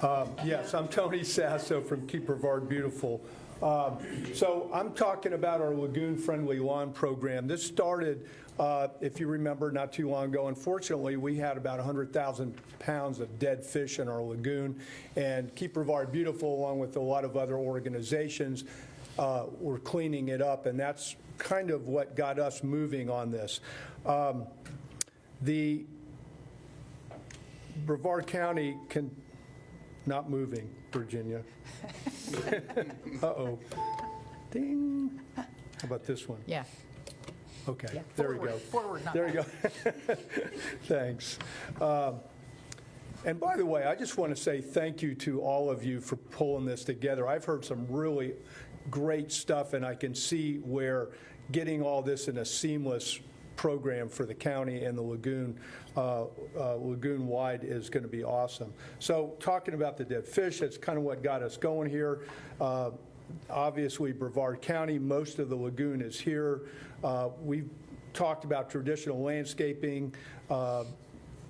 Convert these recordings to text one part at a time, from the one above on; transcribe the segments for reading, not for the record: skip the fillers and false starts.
Yes, I'm Tony Sasso from Keep Brevard Beautiful. So I'm talking about our Lagoon Friendly Lawn Program. This started, if you remember, not too long ago. Unfortunately, we had about 100,000 pounds of dead fish in our lagoon, and Keep Brevard Beautiful, along with a lot of other organizations, were cleaning it up, and that's kind of what got us moving on this. The Brevard County not moving, Virginia. Uh-oh. Ding. How about this one? Yeah. Okay, Yeah. there we go. Forward, not there you back. go. Thanks. And by the way, I just want to say thank you to all of you for pulling this together. I've heard some really great stuff, and I can see where getting all this in a seamless program for the county and the lagoon, lagoon-wide, is going to be awesome. So talking about the dead fish, that's kind of what got us going here. Obviously, Brevard County, most of the lagoon is here. We've talked about traditional landscaping,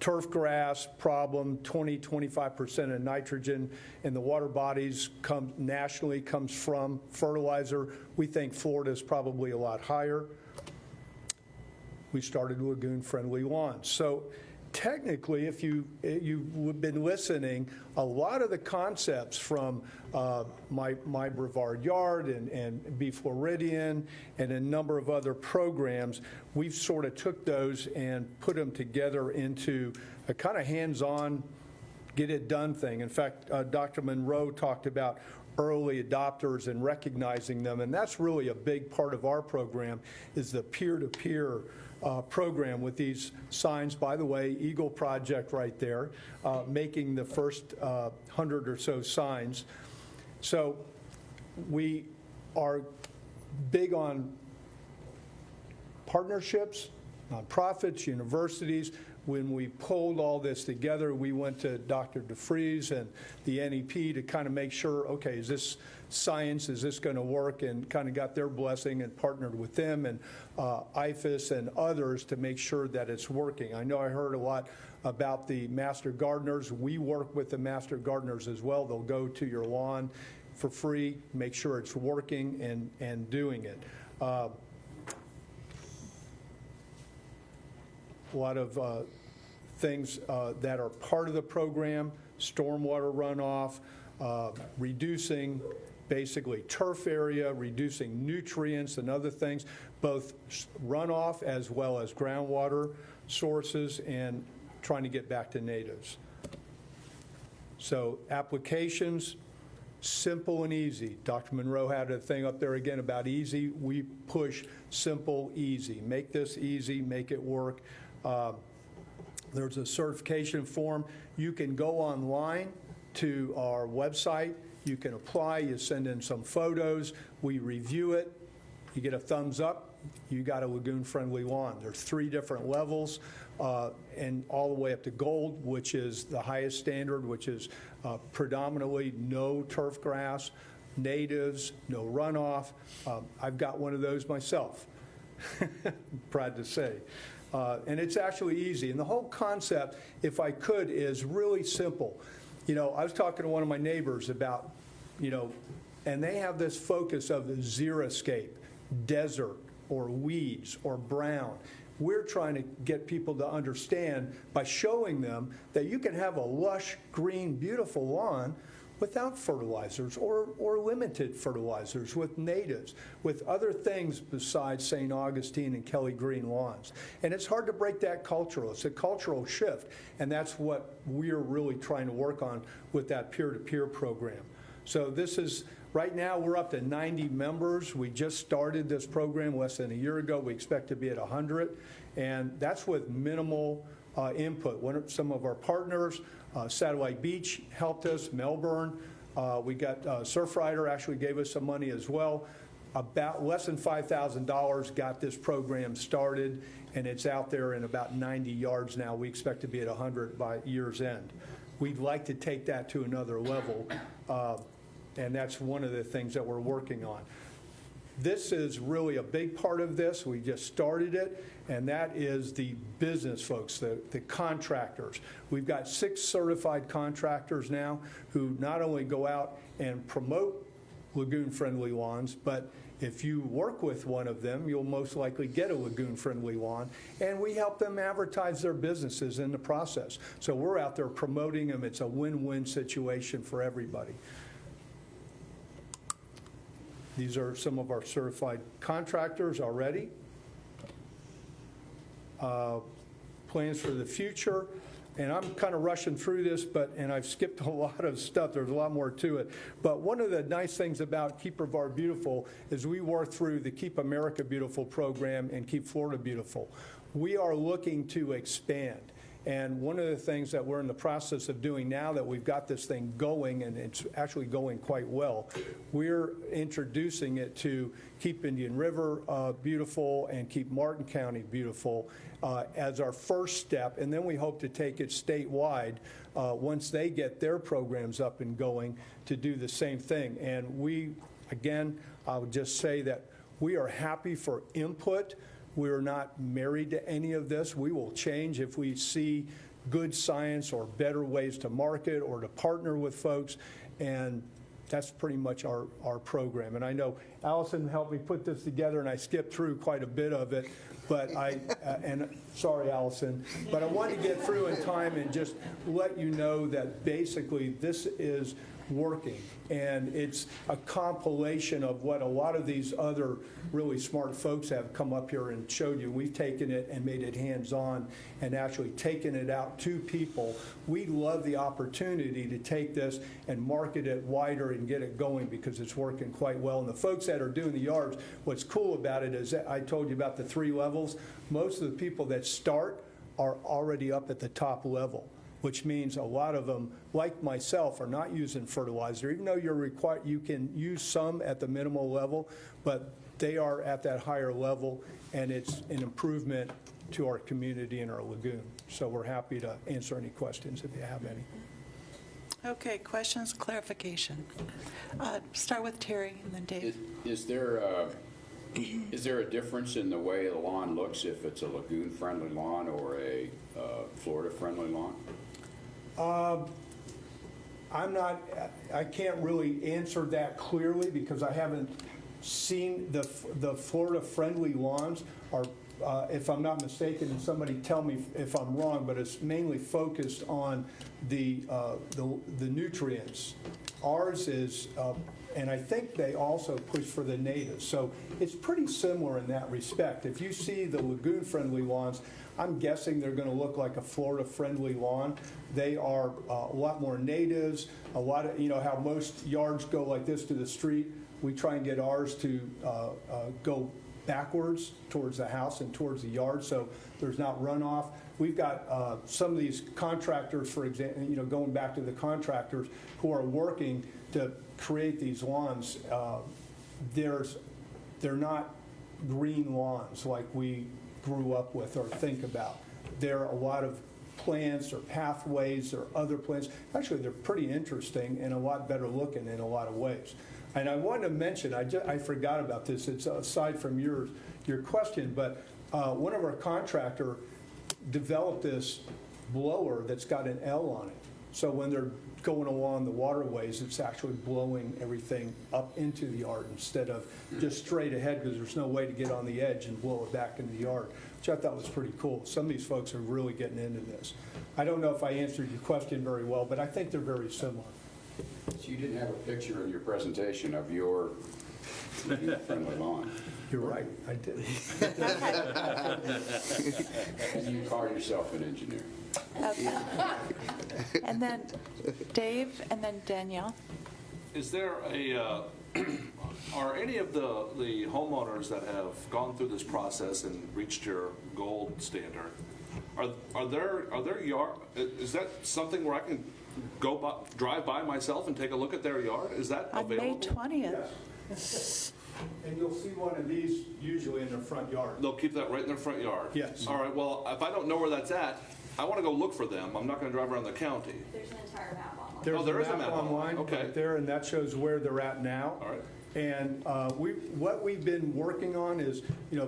turf grass problem, 20–25% of nitrogen in the water bodies nationally comes from fertilizer. We think Florida is probably a lot higher. We started Lagoon Friendly Lawns. So technically, if you've been listening, a lot of the concepts from my Brevard Yard and Be Floridian and a number of other programs, we've sort of took those and put them together into a kind of hands-on, get-it-done thing. In fact, Dr. Monroe talked about early adopters and recognizing them, and that's really a big part of our program, is the peer-to-peer program with these signs. By the way, Eagle Project right there, making the first 100 or so signs. So we are big on partnerships, nonprofits, universities. When we pulled all this together, we went to Dr. DeFries and the NEP to kind of make sure, okay, is this science, is this going to work, and kind of got their blessing and partnered with them and IFAS and others to make sure that it's working. I know I heard a lot about the master gardeners. We work with the master gardeners as well. They'll go to your lawn for free, make sure it's working and doing it. A lot of things that are part of the program: stormwater runoff, reducing basically turf area, reducing nutrients and other things, both runoff as well as groundwater sources, and trying to get back to natives. So applications, simple and easy. Dr. Monroe had a thing up there again about easy. We push simple, easy. Make this easy, make it work. There's a certification form. You can go online to our website. You can apply. You send in some photos. We review it. You get a thumbs up. You got a lagoon-friendly lawn. There's 3 different levels, and all the way up to gold, which is the highest standard, which is predominantly no turf grass, natives, no runoff. I've got one of those myself, proud to say. And it's actually easy. And the whole concept, if I could, is really simple. You know, I was talking to one of my neighbors about, and they have this focus of the xeriscape, desert or weeds or brown. We're trying to get people to understand by showing them that you can have a lush, green, beautiful lawn without fertilizers or limited fertilizers, with natives, with other things besides St. Augustine and Kelly Green lawns. And it's hard to break that cultural. It's a cultural shift, and that's what we're really trying to work on with that peer-to-peer program. So this is, right now we're up to 90 members. We just started this program less than a year ago. We expect to be at 100, and that's with minimal input. Some of our partners, Satellite Beach helped us, Melbourne. We got Surfrider actually gave us some money as well. About less than $5,000 got this program started, and it's out there in about 90 yards now. We expect to be at 100 by year's end. We'd like to take that to another level, and that's one of the things that we're working on. This is really a big part of this. We just started it, and that is the business folks, the contractors. We've got 6 certified contractors now who not only go out and promote Lagoon Friendly Lawns, but if you work with one of them, you'll most likely get a Lagoon Friendly Lawn, and we help them advertise their businesses in the process. So we're out there promoting them. It's a win-win situation for everybody. These are some of our certified contractors already. Plans for the future. And I'm kind of rushing through this, and I've skipped a lot of stuff. There's a lot more to it. But one of the nice things about Keep Brevard Beautiful is we work through the Keep America Beautiful program and Keep Florida Beautiful. We are looking to expand. And one of the things that we're in the process of doing now that we've got this thing going, and it's actually going quite well, we're introducing it to Keep Indian River Beautiful and Keep Martin County Beautiful as our first step. And then we hope to take it statewide once they get their programs up and going to do the same thing. And we, again, I would just say that we are happy for input. We're not married to any of this. We will change if we see good science or better ways to market or to partner with folks, and that's pretty much our program. And I know Allison helped me put this together, and I skipped through quite a bit of it, but and sorry, Allison, but I wanted to get through in time and just let you know that basically this is working, and it's a compilation of what a lot of these other really smart folks have come up here and showed you. We've taken it and made it hands-on and actually taken it out to people. We love the opportunity to take this and market it wider and get it going because it's working quite well. And the folks that are doing the yards, what's cool about it is that I told you about the 3 levels. Most of the people that start are already up at the top level, which means a lot of them, like myself, are not using fertilizer, even though you're required, you can use some at the minimal level, but they are at that higher level, and it's an improvement to our community and our lagoon. So we're happy to answer any questions if you have any. Okay, questions, clarification. Start with Terry and then Dave. Is there a difference in the way the lawn looks if it's a lagoon-friendly lawn or a Florida-friendly lawn? I can't really answer that clearly because I haven't seen the Florida-friendly lawns are, if I'm not mistaken, and somebody tell me if I'm wrong, but it's mainly focused on the nutrients. Ours is, and I think they also push for the natives. So it's pretty similar in that respect. If you see the lagoon-friendly lawns, I'm guessing they're going to look like a Florida-friendly lawn. They are a lot more natives, a lot of, you know, how most yards go like this to the street. We try and get ours to go backwards towards the house and towards the yard so there's not runoff. We've got some of these contractors, for example, you know, going back to the contractors who are working to create these lawns. They're not green lawns like we grew up with or think about. There are a lot of plants or pathways or other plants. Actually, they're pretty interesting and a lot better looking in a lot of ways. And I wanted to mention, I forgot about this, it's aside from your question, but one of our contractor developed this blower that's got an L on it. So when they're going along the waterways, it's actually blowing everything up into the yard instead of just straight ahead because there's no way to get on the edge and blow it back into the yard, which I thought was pretty cool. Some of these folks are really getting into this. I don't know if I answered your question very well, but I think they're very similar. So you didn't have a picture in your presentation of your friendly lawn. You're right, I did. And you call yourself an engineer. Okay. And then Dave and then Danielle. Is there a, are any of the homeowners that have gone through this process and reached your gold standard, are there yard, is that something where I can go by, drive by myself and take a look at their yard? Is that available? On May 20th. Yes. And you'll see one of these usually in their front yard. They'll keep that right in their front yard? Yes. All right, well, if I don't know where that's at, I want to go look for them. I'm not going to drive around the county. There's an entire map online. There's there is a map online okay. right there, and that shows where they're at now. All right. And what we've been working on is,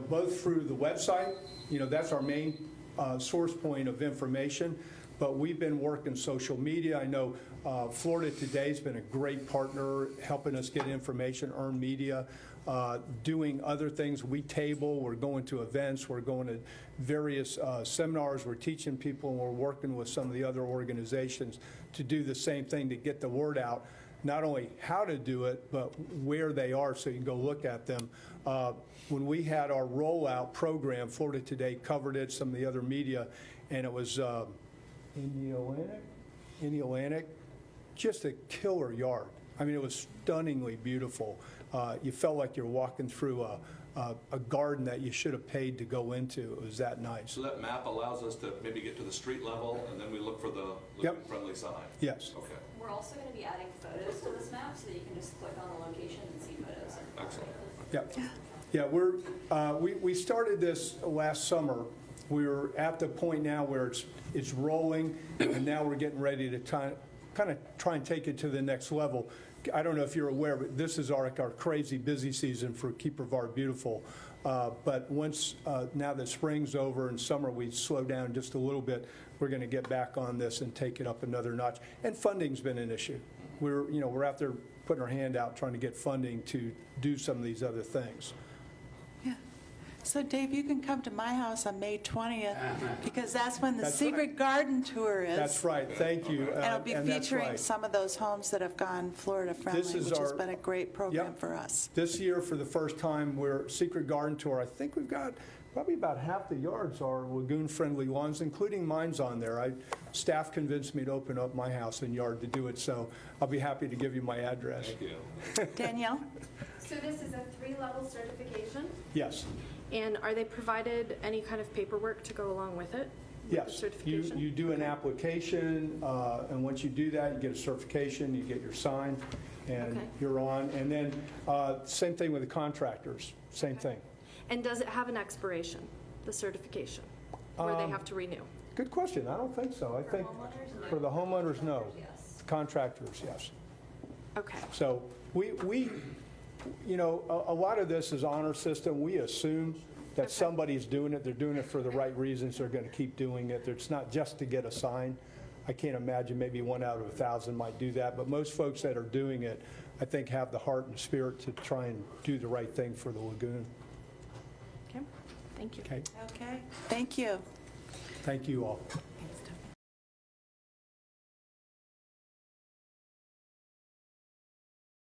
both through the website, that's our main source point of information, but we've been working social media. I know Florida Today's been a great partner helping us get information, earn media, doing other things. We table, we're going to events, we're going to various seminars, we're teaching people, and we're working with some of the other organizations to do the same thing to get the word out, not only how to do it, but where they are so you can go look at them. When we had our rollout program, Florida Today covered it, some of the other media, and it was Indian, just a killer yard. I mean, it was stunningly beautiful. You felt like you're walking through a garden that you should have paid to go into. It was that nice. So that map allows us to maybe get to the street level, and then we look for the Yep. friendly sign? Yes. Okay, We're also going to be adding photos to this map so that you can just click on the location and see photos. excellent. Yeah, we started this last summer. We're at the point now where it's rolling, and now we're getting ready to kind of try and take it to the next level. I don't know if you're aware, but this is our crazy busy season for Keep Brevard Beautiful. But once, now that spring's over and summer, we slow down just a little bit, we're going to get back on this and take it up another notch. And funding's been an issue. We're out there putting our hand out trying to get funding to do some of these other things. Yeah. So Dave, you can come to my house on May 20th, because that's when the That's Secret right. Garden Tour is. That's right, thank you. And it'll be and that's featuring right. some of those homes that have gone Florida friendly, This is which has our- been a great program Yep. for us. This year, for the first time, we're Secret Garden Tour. I think we've got probably about half the yards are Lagoon Friendly Lawns, including mine's on there. Staff convinced me to open up my house and yard to do it, so I'll be happy to give you my address. Thank you. Danielle? So this is a 3-level certification, Yes, and are they provided any kind of paperwork to go along with it? With the yes. certification? You do an application, and once you do that, you get a certification, you get your sign, and Okay. you're on. And then same thing with the contractors, same thing. And does it have an expiration, the certification, where they have to renew? Good question. I don't think so. I think homeowners, no. for the homeowners, no. Yes. Contractors, yes. Okay. So we a lot of this is honor system. We assume that somebody's doing it. They're doing it for the right reasons. They're going to keep doing it. It's not just to get a sign. I can't imagine maybe 1 out of 1,000 might do that. But most folks that are doing it, I think, have the heart and spirit to try and do the right thing for the lagoon. Okay, thank you. Okay? Okay, thank you. Thank you all.